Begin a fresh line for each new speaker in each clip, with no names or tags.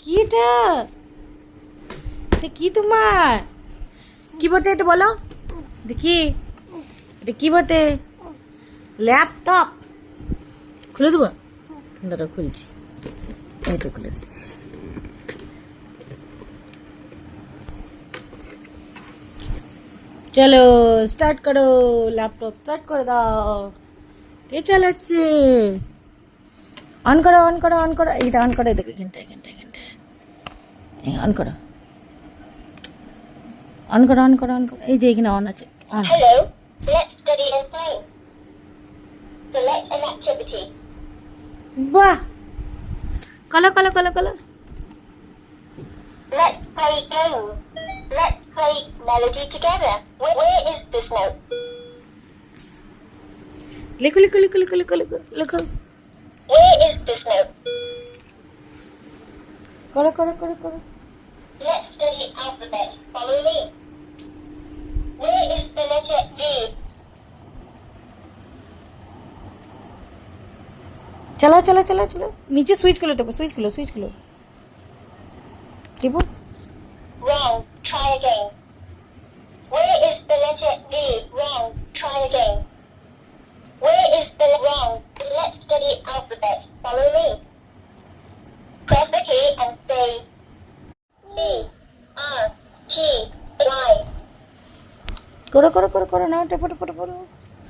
কি এটা? এটা কি তোমার? কি বটে এটা বলো দেখি। এটা কি বটে? ল্যাপটপ খুলে দেবো? দাঁড়া খুলছি, এটা খুলে দিচ্ছি। চলো স্টার্ট করো, ল্যাপটপ স্টার্ট করে দাও। কে চালাচ্ছে? অন করো অন করো অন করো, এইটা অন করো, দেখো এখানটা এখানটা এখানটা অন করো অন করো অন করো অন করো, এই যে এখানে অন আছে। On.
Hello, let's study and play. Select an activity.
বাহ, কলো কলো কলো কলো।
Let's play game. Let's play melody together. Where is this note?
লেখো লেখো লেখো লেখো লেখো লেখো লেখো।
Where is this note?
করো করো করো করো।
Let's study alphabet. Follow me. Where is the letter D?
চলো চলো চলো চলো, নিচে সুইচ গুলো টেপো, সুইচ গুলো সুইচ গুলো টেপো।
Wrong. Try again. Where is the letter D? Wrong. Try again. Where is the wrong? Let's study alphabet. Follow me. Press the key and say C R T Y
করো করো করো করো, নাও টেপো টেপো টেপো।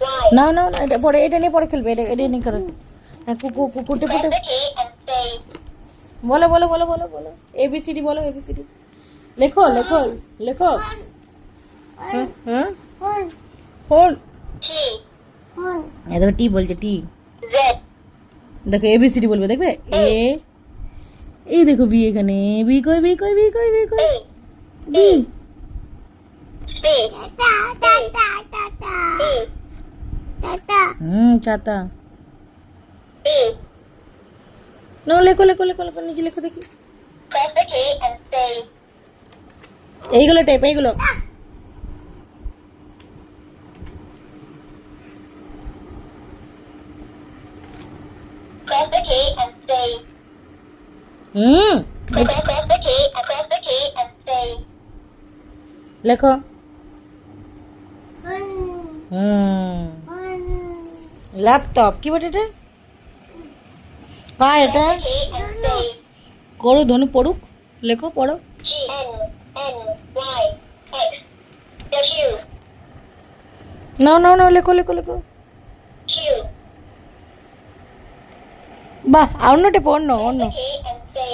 Y.
নাও নাও না, এটা পরে, এটা নিয়ে পরে খেলবে, এটা এটা নিয়ে করো। হ্যাঁ, কুকু কুকু টেপো
Press
টেপো।
the key and say
বলো বলো বলো বলো বলো, এবিসিডি বলো, এবিসিডি লেখো লেখো লেখো। হ্যাঁ হ্যাঁ, ফোন।
T
এই দেখো টি বলছে, টি।
Z
দেখো এবিসিডি বলবে, দেখবে এ, এই দেখো বি, এখানে বি কই বি কই বি কই বি কই
A
বি।
C E
ছাতা।
E.
নো লেখো লেখো লেখো লেখো, নিচে লেখো দেখি।
Press the key and say
এইগুলো টেপ, এইগুলো।
press the key and say press the key and say
লেখো। ল্যাপটপ কি বটে এটা? কার এটা?
press the key and say
করো ধনু, পড়ুক, লেখো পড়ো।
G N N Y X Q
নাও নাও নাও, লেখো লেখো লেখো।
Q.
বাহ, অন্য টেপো, অন্য অন্য।
Press the key and say